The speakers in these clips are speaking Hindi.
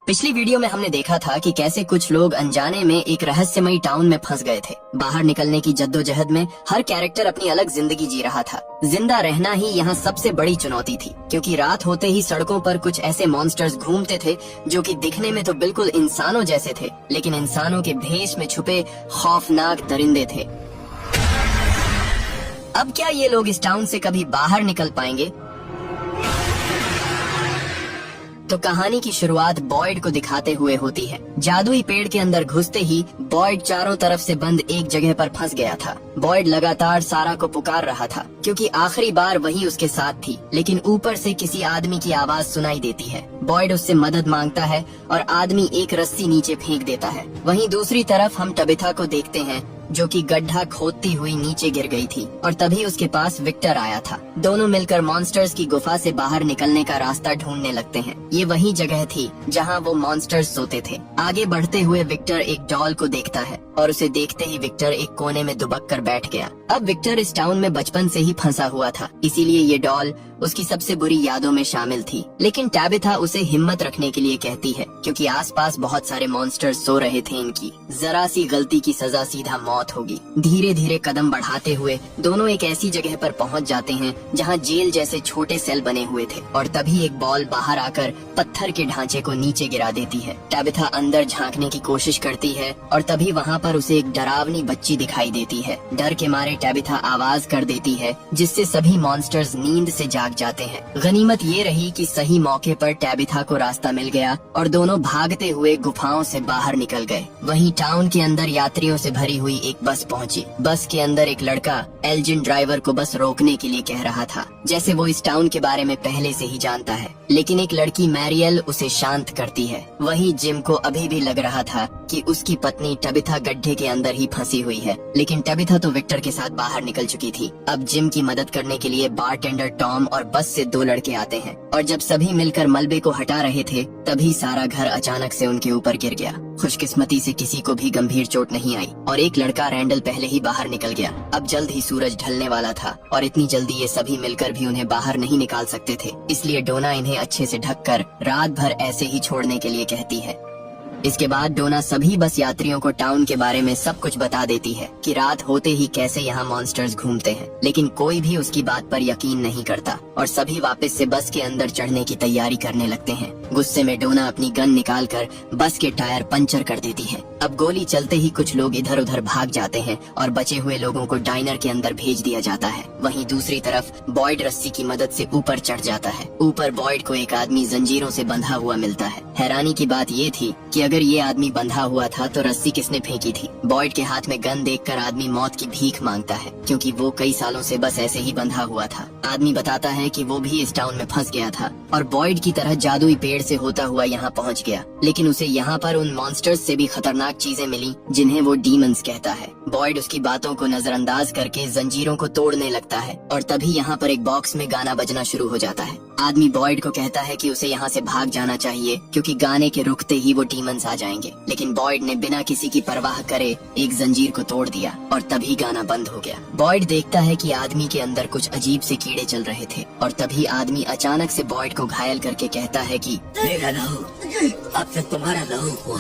पिछली वीडियो में हमने देखा था कि कैसे कुछ लोग अनजाने में एक रहस्यमयी टाउन में फंस गए थे। बाहर निकलने की जद्दोजहद में हर कैरेक्टर अपनी अलग जिंदगी जी रहा था। जिंदा रहना ही यहाँ सबसे बड़ी चुनौती थी, क्योंकि रात होते ही सड़कों पर कुछ ऐसे मॉन्स्टर्स घूमते थे जो कि दिखने में तो बिल्कुल इंसानों जैसे थे, लेकिन इंसानों के भेष में छुपे खौफनाक दरिंदे थे। अब क्या ये लोग इस टाउन से कभी बाहर निकल पाएंगे? तो कहानी की शुरुआत बॉयड को दिखाते हुए होती है। जादुई पेड़ के अंदर घुसते ही बॉयड चारों तरफ से बंद एक जगह पर फंस गया था। बॉयड लगातार सारा को पुकार रहा था, क्योंकि आखिरी बार वही उसके साथ थी, लेकिन ऊपर से किसी आदमी की आवाज सुनाई देती है। बॉयड उससे मदद मांगता है और आदमी एक रस्सी नीचे फेंक देता है। वहीं दूसरी तरफ हम टबिथा को देखते हैं, जो कि गड्ढा खोदती हुई नीचे गिर गई थी, और तभी उसके पास विक्टर आया था। दोनों मिलकर मॉन्स्टर्स की गुफा से बाहर निकलने का रास्ता ढूंढने लगते हैं। ये वही जगह थी जहां वो मॉन्स्टर्स सोते थे। आगे बढ़ते हुए विक्टर एक डॉल को देखता है, और उसे देखते ही विक्टर एक कोने में दुबक कर बैठ गया। अब विक्टर इस टाउन में बचपन से ही फंसा हुआ था, इसीलिए ये डॉल उसकी सबसे बुरी यादों में शामिल थी। लेकिन टैबिथा उसे हिम्मत रखने के लिए कहती है, क्योंकि आसपास बहुत सारे मॉन्स्टर्स सो रहे थे। इनकी जरा सी गलती की सजा सीधा मौत होगी। धीरे धीरे कदम बढ़ाते हुए दोनों एक ऐसी जगह पर पहुंच जाते हैं जहां जेल जैसे छोटे सेल बने हुए थे, और तभी एक बॉल बाहर आकर पत्थर के ढांचे को नीचे गिरा देती है। टैबिथा अंदर झांकने की कोशिश करती है, और तभी वहाँ पर उसे एक डरावनी बच्ची दिखाई देती है। डर के मारे टैबिथा आवाज कर देती है, जिससे सभी मॉन्स्टर्स नींद से जाग जाते हैं। गनीमत ये रही कि सही मौके पर टैबिथा को रास्ता मिल गया, और दोनों भागते हुए गुफाओं से बाहर निकल गए। वहीं टाउन के अंदर यात्रियों से भरी हुई एक बस पहुंची। बस के अंदर एक लड़का एल्जिन ड्राइवर को बस रोकने के लिए कह रहा था, जैसे वो इस टाउन के बारे में पहले से ही जानता है। लेकिन एक लड़की मैरियल उसे शांत करती है। वहीं जिम को अभी भी लग रहा था कि उसकी पत्नी टबिथा गड्ढे के अंदर ही फंसी हुई है, लेकिन टबिथा तो विक्टर के साथ बाहर निकल चुकी थी। अब जिम की मदद करने के लिए बारटेंडर टॉम और बस से दो लड़के आते हैं, और जब सभी मिलकर मलबे को हटा रहे थे, तभी सारा घर अचानक से उनके ऊपर गिर गया। खुशकिस्मती से किसी को भी गंभीर चोट नहीं आई, और एक लड़का रैंडल पहले ही बाहर निकल गया। अब जल्द ही सूरज ढलने वाला था, और इतनी जल्दी ये सभी मिलकर भी उन्हें बाहर नहीं निकाल सकते थे, इसलिए डोना इन्हें अच्छे से ढककर रात भर ऐसे ही छोड़ने के लिए कहती है। इसके बाद डोना सभी बस यात्रियों को टाउन के बारे में सब कुछ बता देती है कि रात होते ही कैसे यहाँ मॉन्स्टर्स घूमते हैं, लेकिन कोई भी उसकी बात पर यकीन नहीं करता, और सभी वापस से बस के अंदर चढ़ने की तैयारी करने लगते हैं। गुस्से में डोना अपनी गन निकालकर बस के टायर पंचर कर देती है। अब गोली चलते ही कुछ लोग इधर उधर भाग जाते हैं, और बचे हुए लोगों को डाइनर के अंदर भेज दिया जाता है। वहीं दूसरी तरफ बॉयड रस्सी की मदद से ऊपर चढ़ जाता है। ऊपर बॉयड को एक आदमी जंजीरों से बंधा हुआ मिलता है। हैरानी की बात ये थी कि अगर ये आदमी बंधा हुआ था तो रस्सी किसने फेंकी थी? बॉयड के हाथ में गन देखकर आदमी मौत की भीख मांगता है, क्योंकि वो कई सालों से बस ऐसे ही बंधा हुआ था। आदमी बताता है कि वो भी इस टाउन में फंस गया था, और बॉयड की तरह जादुई पेड़ से होता हुआ यहाँ पहुँच गया, लेकिन उसे यहाँ पर उन मॉन्स्टर्स से भी खतरनाक चीजें मिली, जिन्हें वो डीमंस कहता है। बॉयड उसकी बातों को नजरअंदाज करके जंजीरों को तोड़ने लगता है, और तभी यहाँ पर एक बॉक्स में गाना बजना शुरू हो जाता है। आदमी बॉयड को कहता है कि उसे यहाँ से भाग जाना चाहिए, क्योंकि गाने के रुकते ही वो डीमंस आ जाएंगे। लेकिन बॉयड ने बिना किसी की परवाह करे एक जंजीर को तोड़ दिया, और तभी गाना बंद हो गया। बॉयड देखता है कि आदमी के अंदर कुछ अजीब से कीड़े चल रहे थे, और तभी आदमी अचानक से बॉयड को घायल करके कहता है कि मेरा लहू अब तक तुम्हारा लहू हुआ।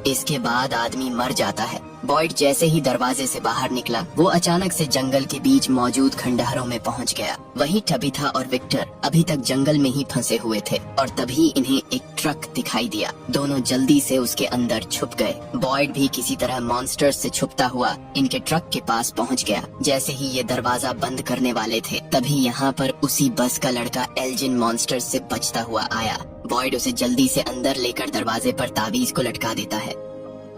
इसके बाद आदमी मर जाता है। बॉयड जैसे ही दरवाजे से बाहर निकला, वो अचानक से जंगल के बीच मौजूद खंडहरों में पहुंच गया। वहीं टबिथा और विक्टर अभी तक जंगल में ही फंसे हुए थे, और तभी इन्हें एक ट्रक दिखाई दिया। दोनों जल्दी से उसके अंदर छुप गए। बॉयड भी किसी तरह मॉन्स्टर्स से छुपता हुआ इनके ट्रक के पास पहुंच गया। जैसे ही ये दरवाजा बंद करने वाले थे, तभी यहाँ पर उसी बस का लड़का एल्जिन मॉन्स्टर्स से बचता हुआ आया। बॉयड उसे जल्दी से अंदर लेकर दरवाजे पर ताबीज को लटका देता है।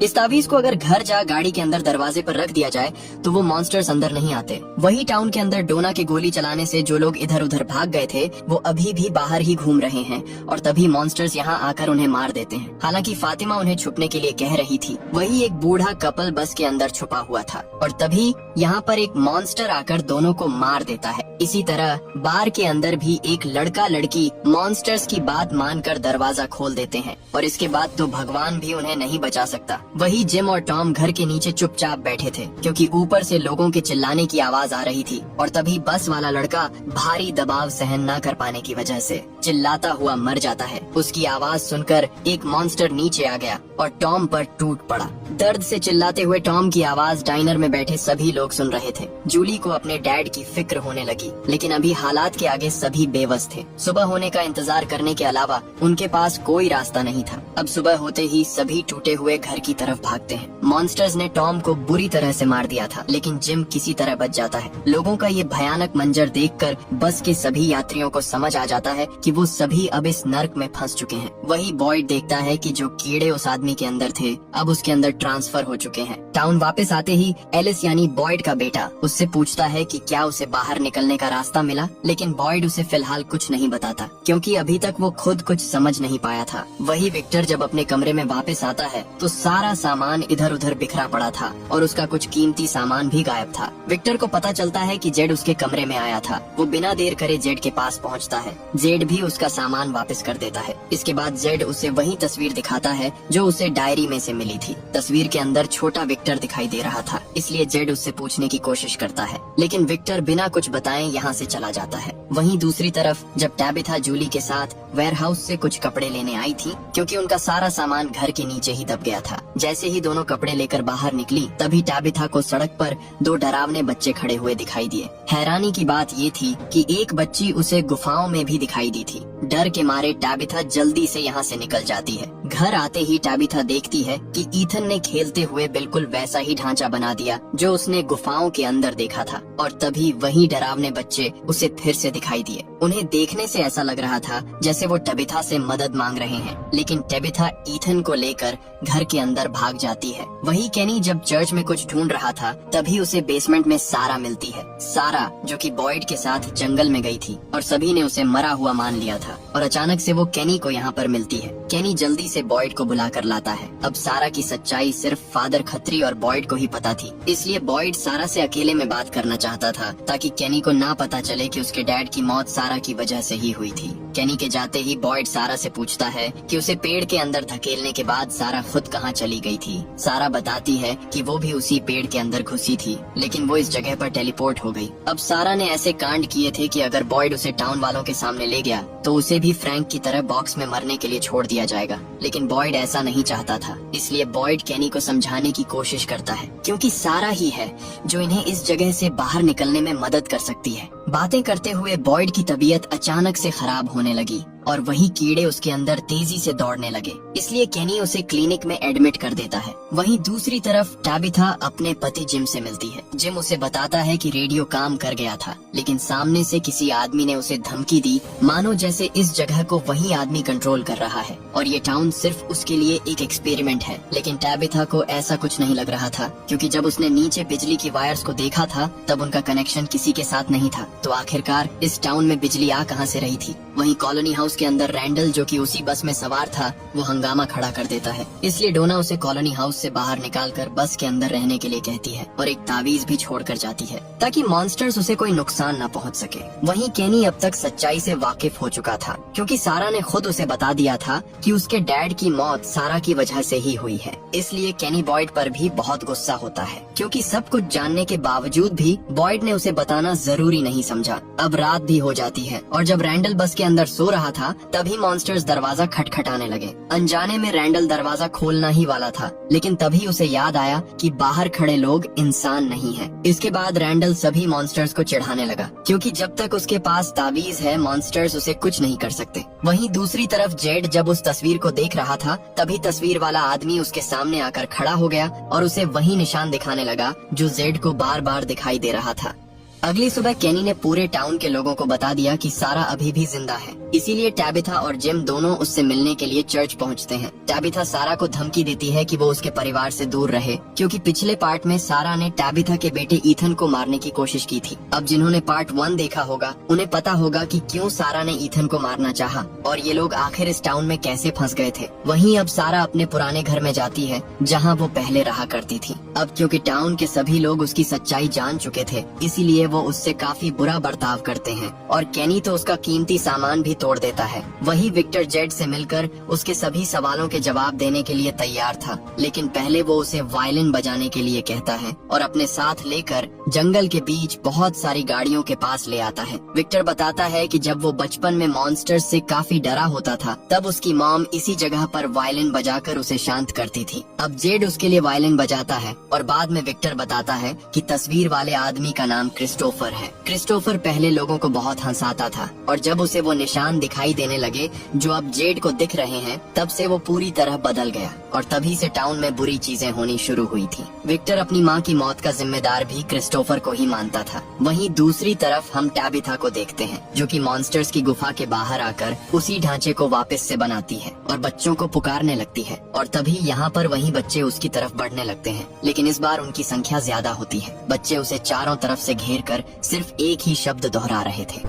इस ताबीज को अगर घर जा गाड़ी के अंदर दरवाजे पर रख दिया जाए तो वो मॉन्स्टर्स अंदर नहीं आते। वही टाउन के अंदर डोना के गोली चलाने से जो लोग इधर उधर भाग गए थे, वो अभी भी बाहर ही घूम रहे हैं, और तभी मॉन्स्टर्स यहाँ आकर उन्हें मार देते हैं। हालांकि फातिमा उन्हें छुपने के लिए कह रही थी। वही एक बूढ़ा कपल बस के अंदर छुपा हुआ था, और तभी यहाँ पर एक मॉन्स्टर आकर दोनों को मार देता है। इसी तरह बार के अंदर भी एक लड़का लड़की मॉन्स्टर्स की बात मानकर दरवाजा खोल देते हैं, और इसके बाद तो भगवान भी उन्हें नहीं बचा सकता। वही जिम और टॉम घर के नीचे चुपचाप बैठे थे क्योंकि ऊपर से लोगों के चिल्लाने की आवाज आ रही थी और तभी बस वाला लड़का भारी दबाव सहन न कर पाने की वजह से चिल्लाता हुआ मर जाता है। उसकी आवाज सुनकर एक मॉन्स्टर नीचे आ गया और टॉम पर टूट पड़ा। दर्द से चिल्लाते हुए टॉम की आवाज डाइनर में बैठे सभी लोग सुन रहे थे। जूली को अपने डैड की फिक्र होने लगी, लेकिन अभी हालात के आगे सभी बेबस थे। सुबह होने का इंतजार करने के अलावा उनके पास कोई रास्ता नहीं था। अब सुबह होते ही सभी टूटे हुए घर की तरफ भागते हैं। मॉन्स्टर्स ने टॉम को बुरी तरह से मार दिया था, लेकिन जिम किसी तरह बच जाता है। लोगों का ये भयानक मंजर देखकर बस के सभी यात्रियों को समझ आ जाता है कि वो सभी अब इस नर्क में फंस चुके हैं। वही बॉयड देखता है कि जो कीड़े उस आदमी के अंदर थे अब उसके अंदर ट्रांसफर हो चुके हैं। टाउन वापस आते ही एलिस यानी बॉयड का बेटा उससे पूछता है कि क्या उसे बाहर निकलने का रास्ता मिला, लेकिन बॉयड उसे फिलहाल कुछ नहीं बताता क्योंकि अभी तक वो खुद कुछ समझ नहीं पाया था। वही विक्टर जब अपने कमरे में वापस आता है तो सारा सामान इधर उधर बिखरा पड़ा था और उसका कुछ कीमती सामान भी गायब था। विक्टर को पता चलता है कि जेड उसके कमरे में आया था। वो बिना देर करे जेड के पास पहुंचता है। जेड भी उसका सामान वापस कर देता है। इसके बाद जेड उसे वही तस्वीर दिखाता है जो उसे डायरी में से मिली थी। तस्वीर के अंदर छोटा विक्टर दिखाई दे रहा था, इसलिए जेड उससे पूछने की कोशिश करता है, लेकिन विक्टर बिना कुछ बताए यहाँ से चला जाता है। वहीं दूसरी तरफ जब टैबिथा जूली के साथ वेयरहाउस से कुछ कपड़े लेने आई थी क्योंकि उनका सारा सामान घर के नीचे ही दब गया था। जैसे ही दोनों कपड़े लेकर बाहर निकली तभी टैबिथा को सड़क पर दो डरावने बच्चे खड़े हुए दिखाई दिए। हैरानी की बात ये थी कि एक बच्ची उसे गुफाओं में भी दिखाई दी थी। डर के मारे टैबिथा जल्दी से यहाँ से निकल जाती है। घर आते ही टैबिथा देखती है कि ईथन ने खेलते हुए बिल्कुल वैसा ही ढांचा बना दिया जो उसने गुफाओं के अंदर देखा था और तभी वही डरावने बच्चे उसे फिर से दिखाई दिए। उन्हें देखने से ऐसा लग रहा था जैसे वो टैबिथा से मदद मांग रहे हैं, लेकिन टैबिथा ईथन को लेकर घर के अंदर भाग जाती है। वही केनी जब चर्च में कुछ ढूंढ रहा था तभी उसे बेसमेंट में सारा मिलती है। सारा जो कि बॉयड के साथ जंगल में गई थी और सभी ने उसे मरा हुआ मान लिया था और अचानक से वो केनी को यहाँ पर मिलती है। केनी जल्दी से बॉयड को बुलाकर लाता है। अब सारा की सच्चाई सिर्फ फादर खत्री और बॉयड को ही पता थी, इसलिए बॉयड सारा से अकेले में बात करना चाहता था ताकि केनी को ना पता चले कि उसके डैड की मौत सारा की वजह से ही हुई थी। केनी के जाते ही बॉयड सारा से पूछता है कि उसे पेड़ के अंदर धकेलने के बाद सारा खुद कहाँ चली गई थी। सारा बताती है कि वो भी उसी पेड़ के अंदर घुसी थी, लेकिन वो इस जगह पर टेलीपोर्ट हो गई। अब सारा ने ऐसे कांड किए थे कि अगर बॉयड उसे टाउन वालों के सामने ले गया तो उसे भी फ्रैंक की तरह बॉक्स में मरने के लिए छोड़ दिया जाएगा, लेकिन बॉयड ऐसा नहीं चाहता था। इसलिए बॉयड केनी को समझाने की कोशिश करता है क्योंकि सारा ही है जो इन्हें इस जगह से बाहर निकलने में मदद कर सकती है। बातें करते हुए बॉयड की तबीयत अचानक से खराब होने लगी और वही कीड़े उसके अंदर तेजी से दौड़ने लगे, इसलिए केनी उसे क्लिनिक में एडमिट कर देता है। वहीं दूसरी तरफ टैबिथा अपने पति जिम से मिलती है। जिम उसे बताता है कि रेडियो काम कर गया था, लेकिन सामने से किसी आदमी ने उसे धमकी दी मानो जैसे इस जगह को वही आदमी कंट्रोल कर रहा है और ये टाउन सिर्फ उसके लिए एक एक्सपेरिमेंट है। लेकिन टैबिथा को ऐसा कुछ नहीं लग रहा था क्योंकि जब उसने नीचे बिजली की वायर्स को देखा था तब उनका कनेक्शन किसी के साथ नहीं था, तो आखिरकार इस टाउन में बिजली आ कहां से रही थी। वहीं कॉलोनी हाउस के अंदर रैंडल जो कि उसी बस में सवार था वो हंगामा खड़ा कर देता है, इसलिए डोना उसे कॉलोनी हाउस से बाहर निकालकर बस के अंदर रहने के लिए कहती है और एक तावीज भी छोड़कर जाती है ताकि मॉन्स्टर्स उसे कोई नुकसान न पहुंच सके। वहीं केनी अब तक सच्चाई से वाकिफ हो चुका था क्योंकि सारा ने खुद उसे बता दिया था कि उसके डैड की मौत सारा की वजह से ही हुई है, इसलिए केनी बॉयड पर भी बहुत गुस्सा होता है क्योंकि सब कुछ जानने के बावजूद भी बॉयड ने उसे बताना जरूरी नहीं समझा। अब रात भी हो जाती है और जब रैंडल बस के अंदर सो रहा था तभी मॉन्स्टर्स दरवाजा खटखटाने लगे। अनजाने में रैंडल दरवाजा खोलना ही वाला था, लेकिन तभी उसे याद आया कि बाहर खड़े लोग इंसान नहीं हैं। इसके बाद रैंडल सभी मॉन्स्टर्स को चिढ़ाने लगा क्योंकि जब तक उसके पास तावीज है मॉन्स्टर्स उसे कुछ नहीं कर सकते। वहीं दूसरी तरफ जेड जब उस तस्वीर को देख रहा था तभी तस्वीर वाला आदमी उसके सामने आकर खड़ा हो गया और उसे वही निशान दिखाने लगा जो जेड को बार बार दिखाई दे रहा था। अगली सुबह केनी ने पूरे टाउन के लोगों को बता दिया कि सारा अभी भी जिंदा है, इसीलिए टैबिथा और जिम दोनों उससे मिलने के लिए चर्च पहुंचते हैं। टैबिथा सारा को धमकी देती है कि वो उसके परिवार से दूर रहे क्योंकि पिछले पार्ट में सारा ने टैबिथा के बेटे ईथन को मारने की कोशिश की थी। अब जिन्होंने पार्ट 1 देखा होगा उन्हें पता होगा कि क्यों सारा ने ईथन को मारना चाहा और ये लोग आखिर इस टाउन में कैसे फंस गए थे। वहीं अब सारा अपने पुराने घर में जाती है जहाँ वो पहले रहा करती थी। अब क्योंकि टाउन के सभी लोग उसकी सच्चाई जान चुके थे इसीलिए वो उससे काफी बुरा बर्ताव करते हैं और केनी तो उसका कीमती सामान भी तोड़ देता है। वही विक्टर जेड से मिलकर उसके सभी सवालों के जवाब देने के लिए तैयार था, लेकिन पहले वो उसे वायलिन बजाने के लिए कहता है और अपने साथ लेकर जंगल के बीच बहुत सारी गाड़ियों के पास ले आता है। विक्टर बताता है कि जब वो बचपन में मॉन्स्टर्स से काफी डरा होता था, तब उसकी मॉम इसी जगह पर वायलिन बजाकर उसे शांत करती थी। अब जेड उसके लिए वायलिन बजाता है और बाद में विक्टर बताता है कि तस्वीर वाले आदमी का नाम क्रिस्टोफर है। क्रिस्टोफर पहले लोगों को बहुत हंसाता था और जब उसे वो निशान दिखाई देने लगे जो अब जेड को दिख रहे हैं, तब से वो पूरी तरह बदल गया और तभी से टाउन में बुरी चीजें होनी शुरू हुई थी। विक्टर अपनी माँ की मौत का जिम्मेदार भी क्रिस्टोफर को ही मानता था। वहीं दूसरी तरफ हम टैबिथा को देखते हैं, जो कि मॉन्स्टर्स की गुफा के बाहर आकर उसी ढांचे को वापस से बनाती है और बच्चों को पुकारने लगती है। और तभी यहाँ पर वही बच्चे उसकी तरफ बढ़ने लगते हैं, लेकिन इस बार उनकी संख्या ज्यादा होती है। बच्चे उसे चारों तरफ से घेर कर सिर्फ एक ही शब्द दोहरा रहे थे,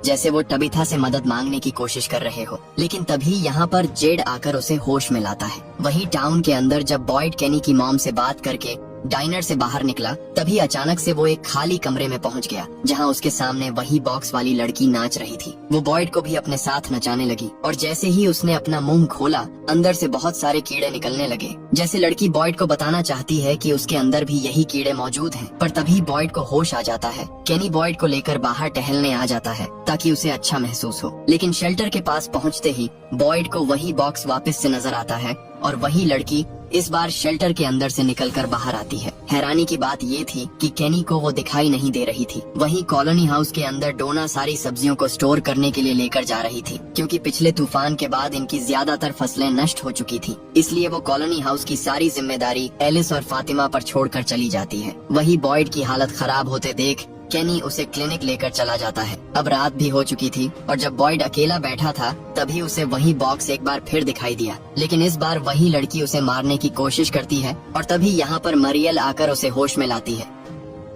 जैसे वो टबिथा से मदद मांगने की कोशिश कर रहे हो। लेकिन तभी यहाँ पर जेड आकर उसे होश में लाता है। वही टाउन के अंदर जब बॉयड केनी की मॉम से बात करके डाइनर से बाहर निकला, तभी अचानक से वो एक खाली कमरे में पहुंच गया, जहां उसके सामने वही बॉक्स वाली लड़की नाच रही थी। वो बॉयड को भी अपने साथ नचाने लगी और जैसे ही उसने अपना मुंह खोला, अंदर से बहुत सारे कीड़े निकलने लगे। जैसे लड़की बॉयड को बताना चाहती है कि उसके अंदर भी यही कीड़े मौजूद हैं, पर तभी बॉयड को होश आ जाता है। केनी बॉयड को लेकर बाहर टहलने आ जाता है ताकि उसे अच्छा महसूस हो, लेकिन शेल्टर के पास पहुँचते ही बॉयड को वही बॉक्स वापस से नजर आता है और वही लड़की इस बार शेल्टर के अंदर से निकलकर बाहर आती है। हैरानी की बात ये थी कि केनी को वो दिखाई नहीं दे रही थी। वहीं कॉलोनी हाउस के अंदर डोना सारी सब्जियों को स्टोर करने के लिए लेकर जा रही थी, क्योंकि पिछले तूफान के बाद इनकी ज्यादातर फसलें नष्ट हो चुकी थी। इसलिए वो कॉलोनी हाउस की सारी जिम्मेदारी एलिस और फातिमा पर छोड़कर चली जाती है। वही बॉयड की हालत खराब होते देख केनी उसे क्लिनिक लेकर चला जाता है। अब रात भी हो चुकी थी और जब बॉयड अकेला बैठा था, तभी उसे वही बॉक्स एक बार फिर दिखाई दिया, लेकिन इस बार वही लड़की उसे मारने की कोशिश करती है और तभी यहाँ पर मरियल आकर उसे होश में लाती है।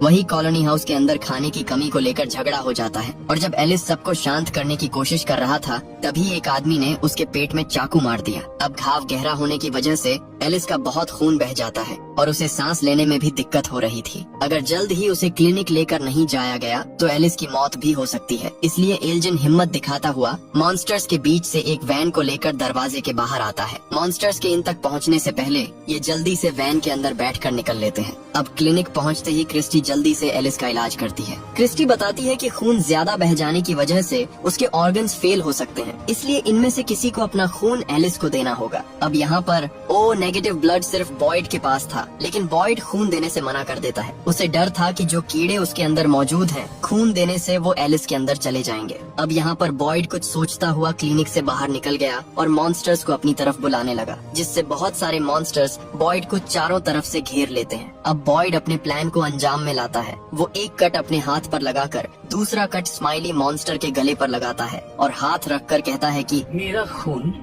वही कॉलोनी हाउस के अंदर खाने की कमी को लेकर झगड़ा हो जाता है और जब एलिस सबको शांत करने की कोशिश कर रहा था, तभी एक आदमी ने उसके पेट में चाकू मार दिया। अब घाव गहरा होने की वजह से एलिस का बहुत खून बह जाता है और उसे सांस लेने में भी दिक्कत हो रही थी। अगर जल्द ही उसे क्लिनिक लेकर नहीं जाया गया तो एलिस की मौत भी हो सकती है। इसलिए एल्जिन हिम्मत दिखाता हुआ मॉन्स्टर्स के बीच से एक वैन को लेकर दरवाजे के बाहर आता है। मॉन्स्टर्स के इन तक पहुंचने से पहले ये जल्दी से वैन के अंदर बैठकर निकल लेते हैं। अब क्लिनिक पहुंचते ही क्रिस्टी जल्दी से एलिस का इलाज करती है। क्रिस्टी बताती है कि खून ज्यादा बह जाने की वजह से उसके ऑर्गन्स फेल हो सकते हैं, इसलिए इनमें से किसी को अपना खून एलिस को देना होगा। अब यहाँ पर ओ नेगेटिव ब्लड सिर्फ बॉयड के पास था, लेकिन बॉयड खून देने से मना कर देता है। उसे डर था कि जो कीड़े उसके अंदर मौजूद हैं, खून देने से वो एलिस के अंदर चले जाएंगे। अब यहाँ पर बॉयड कुछ सोचता हुआ क्लिनिक से बाहर निकल गया और मॉन्स्टर्स को अपनी तरफ बुलाने लगा, जिससे बहुत सारे मॉन्स्टर्स बॉयड को चारों तरफ से घेर लेते हैं। अब बॉयड अपने प्लान को अंजाम में लाता है। वो एक कट अपने हाथ पर लगाकर दूसरा कट स्माइली मॉन्स्टर के गले पर लगाता है और हाथ रखकर कहता है कि मेरा खून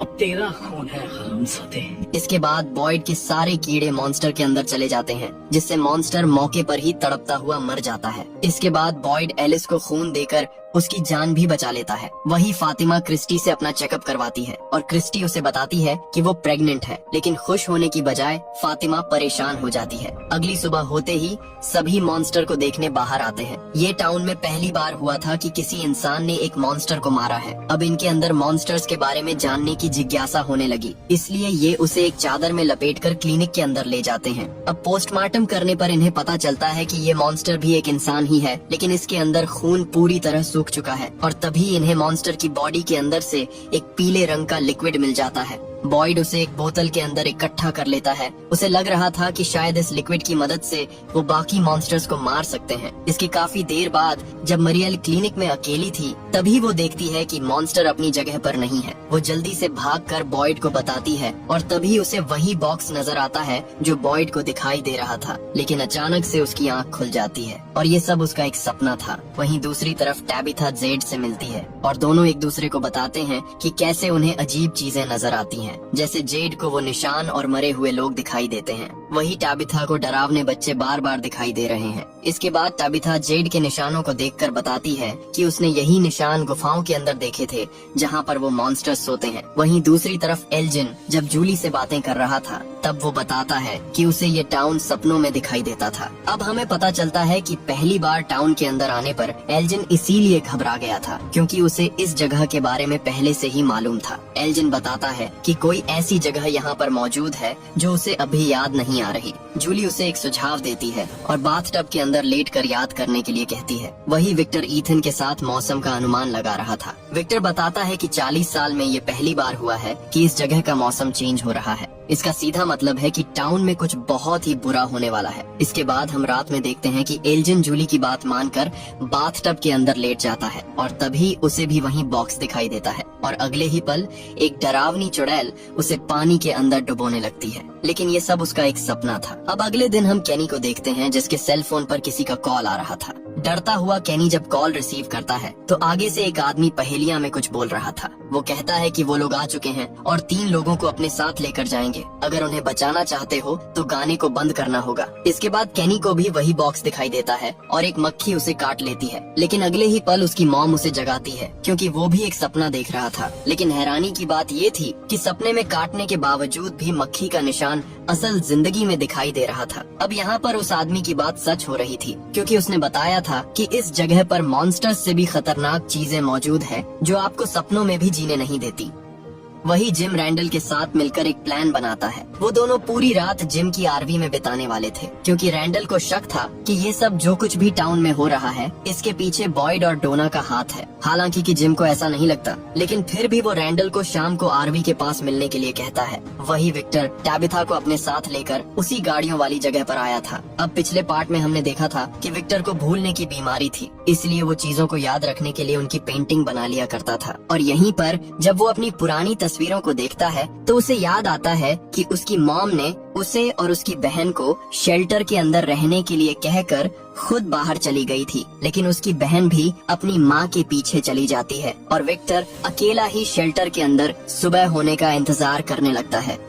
अब तेरा खून है हरामजादे। इसके बाद बॉयड के सारे कीड़े मॉन्स्टर के अंदर चले जाते हैं, जिससे मॉन्स्टर मौके पर ही तड़पता हुआ मर जाता है। इसके बाद बॉयड एलिस को खून देकर उसकी जान भी बचा लेता है। वही फातिमा क्रिस्टी से अपना चेकअप करवाती है और क्रिस्टी उसे बताती है कि वो प्रेग्नेंट है, लेकिन खुश होने की बजाय फातिमा परेशान हो जाती है। अगली सुबह होते ही सभी मॉन्स्टर को देखने बाहर आते हैं। ये टाउन में पहली बार हुआ था कि किसी इंसान ने एक मॉन्स्टर को मारा है। अब इनके अंदर मॉन्स्टर्स के बारे में जानने की जिज्ञासा होने लगी, इसलिए ये उसे एक चादर में लपेटकर क्लिनिक के अंदर ले जाते हैं। अब पोस्टमार्टम करने पर इन्हें पता चलता है कि ये मॉन्स्टर भी एक इंसान ही है, लेकिन इसके अंदर खून पूरी तरह सूख चुका है और तभी इन्हें मॉन्स्टर की बॉडी के अंदर से एक पीले रंग का लिक्विड मिल जाता है। बॉयड उसे एक बोतल के अंदर इकट्ठा कर लेता है। उसे लग रहा था कि शायद इस लिक्विड की मदद से वो बाकी मॉन्स्टर्स को मार सकते हैं। इसकी काफी देर बाद जब मरियल क्लिनिक में अकेली थी, तभी वो देखती है कि मॉन्स्टर अपनी जगह पर नहीं है। वो जल्दी से भागकर बॉयड को बताती है और तभी उसे वही बॉक्स नजर आता है जो बॉयड को दिखाई दे रहा था, लेकिन अचानक से उसकी आंख खुल जाती है और ये सब उसका एक सपना था। वहीं दूसरी तरफ टैबिथा जेड से मिलती है और दोनों एक दूसरे को बताते हैं कि कैसे उन्हें अजीब चीजें नजर आती हैं, जैसे जेड को वो निशान और मरे हुए लोग दिखाई देते हैं। वही टाबिथा को डरावने बच्चे बार बार दिखाई दे रहे हैं। इसके बाद टाबिथा जेड के निशानों को देखकर बताती है कि उसने यही निशान गुफाओं के अंदर देखे थे जहाँ पर वो मॉन्स्टर्स सोते हैं। वहीं दूसरी तरफ एल्जिन जब जूली से बातें कर रहा था तब वो बताता है कि उसे ये टाउन सपनों में दिखाई देता था। अब हमें पता चलता है कि पहली बार टाउन के अंदर आने पर एल्जिन इसीलिए घबरा गया था क्योंकि उसे इस जगह के बारे में पहले से ही मालूम था। एल्जिन बताता है कि कोई ऐसी जगह यहाँ पर मौजूद है जो उसे अभी याद नहीं आ रही। जूली उसे एक सुझाव देती है और बाथटब के अंदर लेटकर याद करने के लिए कहती है। वही विक्टर ईथन के साथ मौसम का अनुमान लगा रहा था। विक्टर बताता है कि 40 साल में ये पहली बार हुआ है कि इस जगह का मौसम चेंज हो रहा है। इसका सीधा मतलब है कि टाउन में कुछ बहुत ही बुरा होने वाला है। इसके बाद हम रात में देखते हैं कि एल्जिन जूली की बात मानकर बाथटब के अंदर लेट जाता है और तभी उसे भी वहीं बॉक्स दिखाई देता है और अगले ही पल एक डरावनी चुड़ैल उसे पानी के अंदर डुबोने लगती है। लेकिन ये सब उसका एक सपना था। अब अगले दिन हम केनी को देखते हैं जिसके सेल फोन पर किसी का कॉल आ रहा था। डरता हुआ केनी जब कॉल रिसीव करता है तो आगे से एक आदमी पहेलियां में कुछ बोल रहा था। वो कहता है कि वो लोग आ चुके हैं और 3 लोगों को अपने साथ लेकर जाएंगे। अगर उन्हें बचाना चाहते हो तो गाने को बंद करना होगा। इसके बाद केनी को भी वही बॉक्स दिखाई देता है और एक मक्खी उसे काट लेती है। लेकिन अगले ही पल उसकी मॉम उसे जगाती है क्योंकि वो भी एक सपना देख रहा था। लेकिन हैरानी की बात ये थी कि सपने में काटने के बावजूद भी मक्खी का निशान असल जिंदगी में दिखाई दे रहा था। अब यहाँ पर उस आदमी की बात सच हो रही थी क्योंकि उसने बताया था कि इस जगह पर मॉन्स्टर्स से भी खतरनाक चीजें मौजूद है जो आपको सपनों में भी जीने नहीं देती। वही जिम रैंडल के साथ मिलकर एक प्लान बनाता है। वो दोनों पूरी रात जिम की आरवी में बिताने वाले थे क्योंकि रैंडल को शक था कि ये सब जो कुछ भी टाउन में हो रहा है इसके पीछे बॉयड और डोना का हाथ है। हालांकि कि जिम को ऐसा नहीं लगता, लेकिन फिर भी वो रैंडल को शाम को आरवी के पास मिलने के लिए कहता है। वही विक्टर टाबिथा को अपने साथ लेकर उसी गाड़ियों वाली जगह पर आया था। अब पिछले पार्ट में हमने देखा था कि विक्टर को भूलने की बीमारी थी, इसलिए वो चीजों को याद रखने के लिए उनकी पेंटिंग बना लिया करता था। और यहीं पर जब वो अपनी पुरानी तस्वीरों को देखता है तो उसे याद आता है कि उसकी मॉम ने उसे और उसकी बहन को शेल्टर के अंदर रहने के लिए कहकर खुद बाहर चली गई थी। लेकिन उसकी बहन भी अपनी माँ के पीछे चली जाती है और विक्टर अकेला ही शेल्टर के अंदर सुबह होने का इंतजार करने लगता है।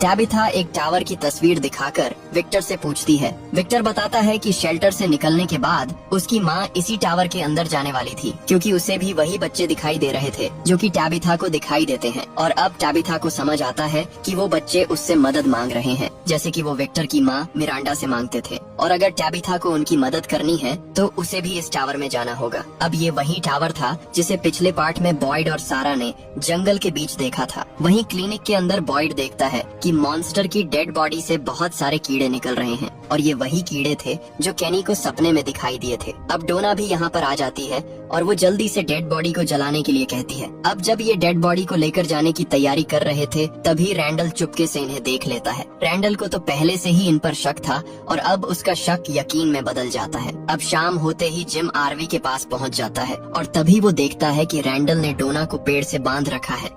टाबिथा एक टावर की तस्वीर दिखाकर विक्टर से पूछती है। विक्टर बताता है कि शेल्टर से निकलने के बाद उसकी माँ इसी टावर के अंदर जाने वाली थी क्योंकि उसे भी वही बच्चे दिखाई दे रहे थे जो कि टाबिथा को दिखाई देते हैं। और अब टाबिथा को समझ आता है कि वो बच्चे उससे मदद मांग रहे हैं जैसे कि वो विक्टर की माँ मिरांडा से मांगते थे। और अगर टाबिथा को उनकी मदद करनी है तो उसे भी इस टावर में जाना होगा। अब ये वही टावर था जिसे पिछले पार्ट में बॉयड और सारा ने जंगल के बीच देखा था। वहीं क्लिनिक के अंदर बॉयड देखता है कि मॉन्स्टर की डेड बॉडी से बहुत सारे कीड़े निकल रहे हैं और ये वही कीड़े थे जो केनी को सपने में दिखाई दिए थे। अब डोना भी यहाँ पर आ जाती है और वो जल्दी से डेड बॉडी को जलाने के लिए कहती है। अब जब ये डेड बॉडी को लेकर जाने की तैयारी कर रहे थे तभी रैंडल चुपके से इन्हें देख लेता है। रैंडल को तो पहले से ही इन पर शक था और अब उसका शक यकीन में बदल जाता है। अब शाम होते ही जिम आरवी के पास पहुँच जाता है और तभी वो देखता है कि रैंडल ने डोना को पेड़ से बांध रखा है।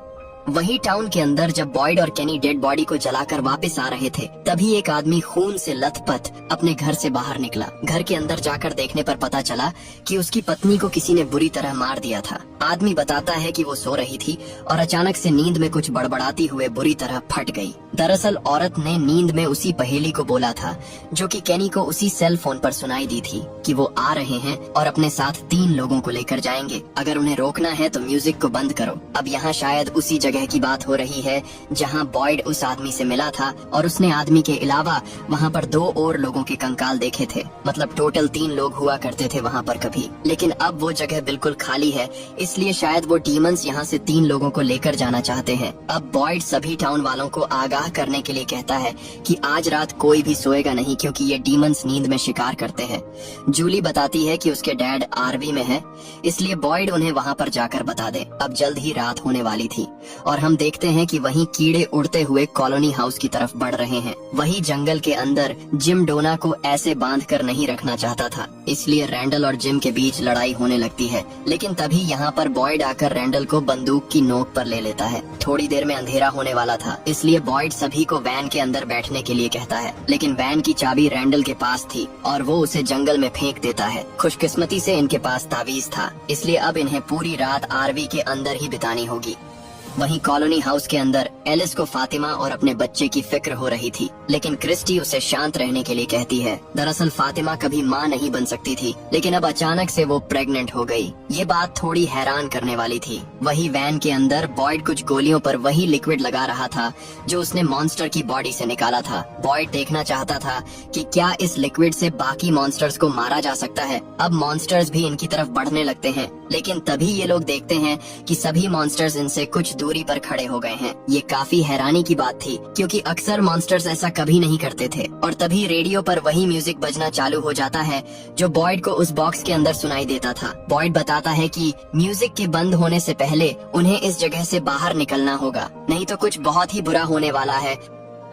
वही टाउन के अंदर जब बॉयड और केनी डेड बॉडी को जलाकर वापस आ रहे थे तभी एक आदमी खून से लथपथ अपने घर से बाहर निकला। घर के अंदर जाकर देखने पर पता चला कि उसकी पत्नी को किसी ने बुरी तरह मार दिया था। आदमी बताता है कि वो सो रही थी और अचानक से नींद में कुछ बड़बड़ाती हुए बुरी तरह फट गई। दरअसल औरत ने नींद में उसी पहेली को बोला था जो कि केनी को उसी सेल फोन पर सुनाई दी थी कि वो आ रहे हैं और अपने साथ 3 लोगों को लेकर जाएंगे। अगर उन्हें रोकना है तो म्यूजिक को बंद करो। अब यहाँ शायद उसी जगह की बात हो रही है जहाँ बॉयड उस आदमी से मिला था और उसने आदमी के अलावा वहाँ पर 2 और लोगों के कंकाल देखे थे। मतलब टोटल 3 लोग हुआ करते थे वहाँ पर कभी। लेकिन अब वो जगह बिल्कुल खाली है, इसलिए शायद वो डीमंस यहाँ से 3 लोगों को लेकर जाना चाहते हैं। अब बॉयड सभी टाउन वालों को आगाह करने के लिए कहता है कि आज रात कोई भी सोएगा नहीं क्योंकि ये डीमंस नींद में शिकार करते हैं। जूली बताती है कि उसके डैड आरवी में है, इसलिए बॉयड उन्हें वहाँ पर जाकर बता दे। अब जल्द ही रात होने वाली थी और हम देखते हैं कि वहीं कीड़े उड़ते हुए कॉलोनी हाउस की तरफ बढ़ रहे हैं। वही जंगल के अंदर जिम डोना को ऐसे बांध कर नहीं रखना चाहता था, इसलिए रैंडल और जिम के बीच लड़ाई होने लगती है। लेकिन तभी यहाँ पर बॉयड आकर रैंडल को बंदूक की नोक पर ले लेता है। थोड़ी देर में अंधेरा होने वाला था, इसलिए बॉयड सभी को वैन के अंदर बैठने के लिए कहता है। लेकिन वैन की चाबी रैंडल के पास थी और वो उसे जंगल में फेंक देता है। खुशकिस्मती से इनके पास तावीज था, इसलिए अब इन्हें पूरी रात आरवी के अंदर ही बितानी होगी। वहीं कॉलोनी हाउस के अंदर एलिस को फातिमा और अपने बच्चे की फिक्र हो रही थी, लेकिन क्रिस्टी उसे शांत रहने के लिए कहती है। दरअसल फातिमा कभी माँ नहीं बन सकती थी, लेकिन अब अचानक से वो प्रेग्नेंट हो गई। ये बात थोड़ी हैरान करने वाली थी। वही वैन के अंदर बॉयड कुछ गोलियों पर वही लिक्विड लगा रहा था जो उसने मॉन्स्टर की बॉडी से निकाला था। बॉयड देखना चाहता था कि क्या इस लिक्विड से बाकी मॉन्स्टर्स को मारा जा सकता है। अब मॉन्स्टर्स भी इनकी तरफ बढ़ने लगते हैं, लेकिन तभी ये लोग देखते हैं कि सभी मॉन्स्टर्स इनसे कुछ दूरी पर खड़े हो गए हैं। ये काफी हैरानी की बात थी, क्योंकि अक्सर मॉन्स्टर्स ऐसा कभी नहीं करते थे। और तभी रेडियो पर वही म्यूजिक बजना चालू हो जाता है जो बॉयड को उस बॉक्स के अंदर सुनाई देता था। बॉयड बताता है कि म्यूजिक के बंद होने से पहले उन्हें इस जगह से बाहर निकलना होगा, नहीं तो कुछ बहुत ही बुरा होने वाला है।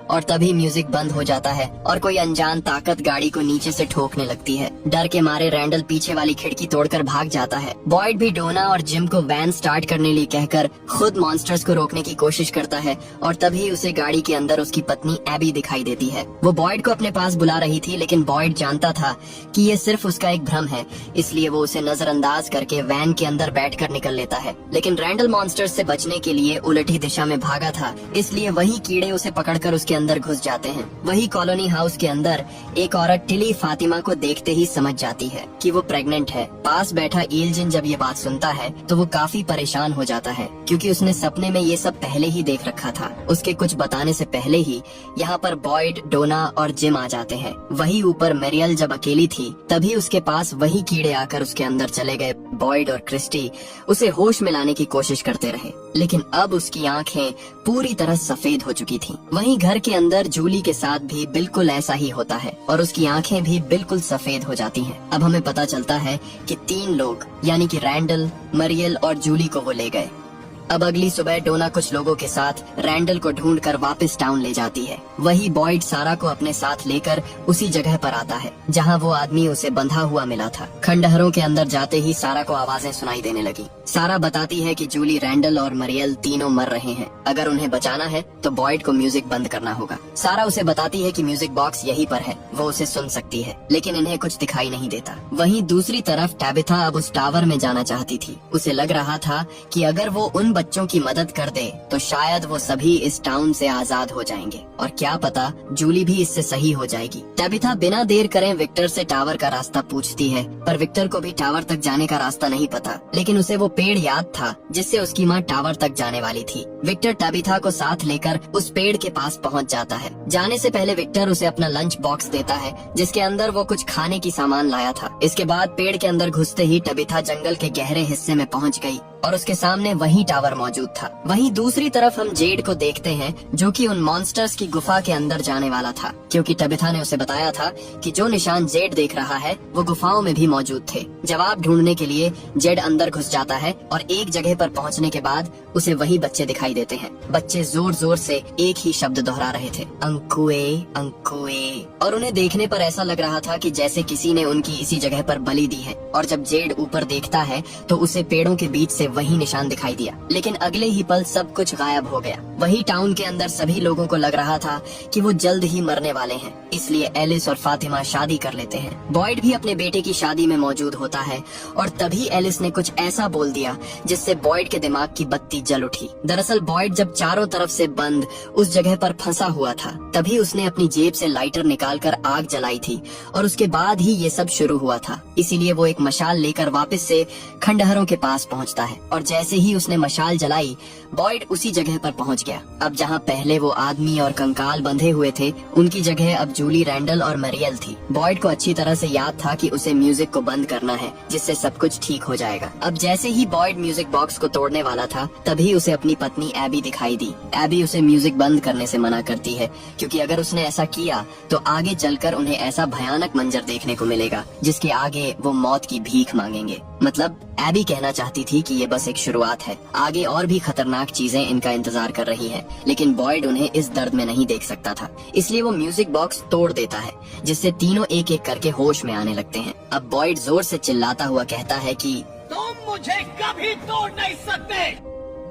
और तभी म्यूजिक बंद हो जाता है और कोई अनजान ताकत गाड़ी को नीचे से ठोकने लगती है। डर के मारे रैंडल पीछे वाली खिड़की तोड़कर भाग जाता है। बॉयड भी डोना और जिम को वैन स्टार्ट करने लिए कहकर खुद मॉन्स्टर्स को रोकने की कोशिश करता है और तभी उसे गाड़ी के अंदर उसकी पत्नी एबी दिखाई देती है। वो बॉयड को अपने पास बुला रही थी, लेकिन बॉयड जानता था कि ये सिर्फ उसका एक भ्रम है, इसलिए वो उसे नजरअंदाज करके वैन के अंदर बैठकर निकल लेता है। लेकिन रैंडल मॉन्स्टर्स से बचने के लिए उलटी दिशा में भागा था, इसलिए वही कीड़े उसे पकड़कर उसके अंदर घुस जाते हैं। वही कॉलोनी हाउस के अंदर एक औरत टिली फातिमा को देखते ही समझ जाती है कि वो प्रेग्नेंट है। पास बैठा ईलजिन जब ये बात सुनता है तो वो काफी परेशान हो जाता है, क्योंकि उसने सपने में ये सब पहले ही देख रखा था। उसके कुछ बताने से पहले ही यहाँ पर बॉयड, डोना और जिम आ जाते हैं। वही ऊपर मैरियल जब अकेली थी तभी उसके पास वही कीड़े आकर उसके अंदर चले गए। बॉयड और क्रिस्टी उसे होश में लाने की कोशिश करते रहे, लेकिन अब उसकी आंखें पूरी तरह सफेद हो चुकी थीं। वहीं घर के अंदर जूली के साथ भी बिल्कुल ऐसा ही होता है और उसकी आंखें भी बिल्कुल सफेद हो जाती हैं। अब हमें पता चलता है कि 3 लोग यानी कि रैंडल, मरियल और जूली को वो ले गए। अब अगली सुबह डोना कुछ लोगों के साथ रैंडल को ढूंढकर वापस टाउन ले जाती है। वही बॉयड सारा को अपने साथ लेकर उसी जगह पर आता है जहां वो आदमी उसे बंधा हुआ मिला था। खंडहरों के अंदर जाते ही सारा को आवाजें सुनाई देने लगी। सारा बताती है कि जूली, रैंडल और मरियल तीनों मर रहे हैं। अगर उन्हें बचाना है तो बॉयड को म्यूजिक बंद करना होगा। सारा उसे बताती है कि म्यूजिक बॉक्स यहीं पर है, वो उसे सुन सकती है, लेकिन इन्हें कुछ दिखाई नहीं देता। वहीं दूसरी तरफ टैबिथा अब उस टावर में जाना चाहती थी। उसे लग रहा था कि अगर वो उन बच्चों की मदद कर दे तो शायद वो सभी इस टाउन से आजाद हो जाएंगे, और क्या पता जूली भी इससे सही हो जाएगी। टैबिथा बिना देर करे विक्टर से टावर का रास्ता पूछती है, पर विक्टर को भी टावर तक जाने का रास्ता नहीं पता, लेकिन उसे वो पेड़ याद था जिससे उसकी माँ टावर तक जाने वाली थी। विक्टर टैबिथा को साथ लेकर उस पेड़ के पास पहुँच जाता है। जाने से पहले विक्टर उसे अपना लंच बॉक्स देता है जिसके अंदर वो कुछ खाने की सामान लाया था। इसके बाद पेड़ के अंदर घुसते ही टैबिथा जंगल के गहरे हिस्से में पहुँच गई और उसके सामने वही टावर मौजूद था। वहीं दूसरी तरफ हम जेड को देखते हैं जो कि उन मॉन्स्टर्स की गुफा के अंदर जाने वाला था, क्योंकि टबिथा ने उसे बताया था कि जो निशान जेड देख रहा है वो गुफाओं में भी मौजूद थे। जवाब ढूंढने के लिए जेड अंदर घुस जाता है और एक जगह पर पहुंचने के बाद उसे वही बच्चे दिखाई देते हैं। बच्चे जोर जोर से एक ही शब्द दोहरा रहे थे, अंकुए अंकुए, और उन्हें देखने पर ऐसा लग रहा था कि जैसे किसी ने उनकी इसी जगह पर बलि दी है। और जब जेड ऊपर देखता है तो उसे पेड़ों के बीच से वही निशान दिखाई दिया, लेकिन अगले ही पल सब कुछ गायब हो गया। वही टाउन के अंदर सभी लोगों को लग रहा था कि वो जल्द ही मरने वाले हैं, इसलिए एलिस और फातिमा शादी कर लेते हैं। बॉयड भी अपने बेटे की शादी में मौजूद होता है और तभी एलिस ने कुछ ऐसा बोल दिया जिससे बॉयड के दिमाग की बत्ती जल उठी। दरअसल बॉयड जब चारों तरफ से बंद उस जगह पर फंसा हुआ था तभी उसने अपनी जेब से लाइटर निकालकर आग जलाई थी और उसके बाद ही ये सब शुरू हुआ था। इसीलिए वो एक मशाल लेकर वापस से खंडहरों के पास पहुंचता है और जैसे ही उसने मशाल जलाई बॉयड उसी जगह पर पहुंच गया। अब जहां पहले वो आदमी और कंकाल बंधे हुए थे उनकी जगह अब जूली, रैंडल और मरियल थी। बॉयड को अच्छी तरह से याद था कि उसे म्यूजिक को बंद करना है जिससे सब कुछ ठीक हो जाएगा। अब जैसे ही बॉयड म्यूजिक बॉक्स को तोड़ने वाला था तभी उसे अपनी पत्नी एबी दिखाई दी। एबी उसे म्यूजिक बंद करने से मना करती है क्योंकि अगर उसने ऐसा किया तो आगे चलकर उन्हें ऐसा भयानक मंजर देखने को मिलेगा जिसके आगे वो मौत की भीख मांगेंगे। मतलब एबी कहना चाहती थी कि ये बस एक शुरुआत है, आगे और भी खतरनाक चीजें इनका इंतजार कर रही हैं। लेकिन बॉयड उन्हें इस दर्द में नहीं देख सकता था, इसलिए वो म्यूजिक बॉक्स तोड़ देता है जिससे तीनों एक एक करके होश में आने लगते हैं। अब बॉयड जोर से चिल्लाता हुआ कहता है कि तुम मुझे कभी तोड़ नहीं सकते।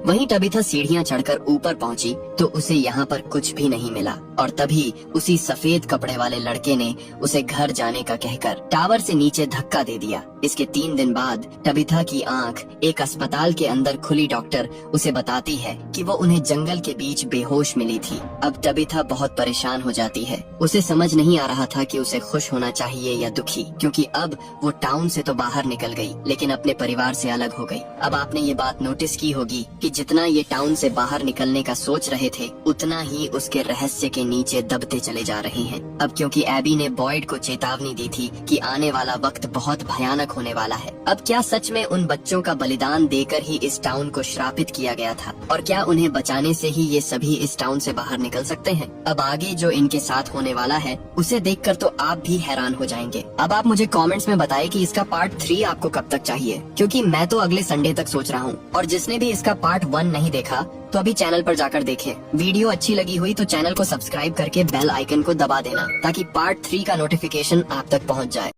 वहीं टबिथा सीढ़ियां चढ़कर ऊपर पहुंची तो उसे यहाँ पर कुछ भी नहीं मिला और तभी उसी सफेद कपड़े वाले लड़के ने उसे घर जाने का कहकर टावर से नीचे धक्का दे दिया। इसके 3 दिन बाद टबिथा की आंख एक अस्पताल के अंदर खुली। डॉक्टर उसे बताती है कि वो उन्हें जंगल के बीच बेहोश मिली थी। अब टबिथा बहुत परेशान हो जाती है। उसे समझ नहीं आ रहा था कि उसे खुश होना चाहिए या दुखी, क्योंकि अब वो टाउन से तो बाहर निकल गई लेकिन अपने परिवार से अलग हो गई। अब आपने ये बात नोटिस की होगी कि जितना ये टाउन से बाहर निकलने का सोच रहे थे उतना ही उसके रहस्य के नीचे दबते चले जा रहे हैं। अब क्योंकि एबी ने बॉयड को चेतावनी दी थी कि आने वाला वक्त बहुत भयानक होने वाला है। अब क्या सच में उन बच्चों का बलिदान देकर ही इस टाउन को श्रापित किया गया था, और क्या उन्हें बचाने से ही ये सभी इस टाउन से बाहर निकल सकते हैं? अब आगे जो इनके साथ होने वाला है उसे देखकर तो आप भी हैरान हो जाएंगे। अब आप मुझे कमेंट्स में बताएं कि इसका पार्ट 3 आपको कब तक चाहिए, क्योंकि मैं तो अगले संडे तक सोच रहा हूँ। और जिसने भी इसका पार्ट 1 नहीं देखा तो अभी चैनल पर जाकर देखें। वीडियो अच्छी लगी हुई तो चैनल को सब्सक्राइब करके बेल आइकन को दबा देना ताकि पार्ट 3 का नोटिफिकेशन आप तक पहुँच जाए।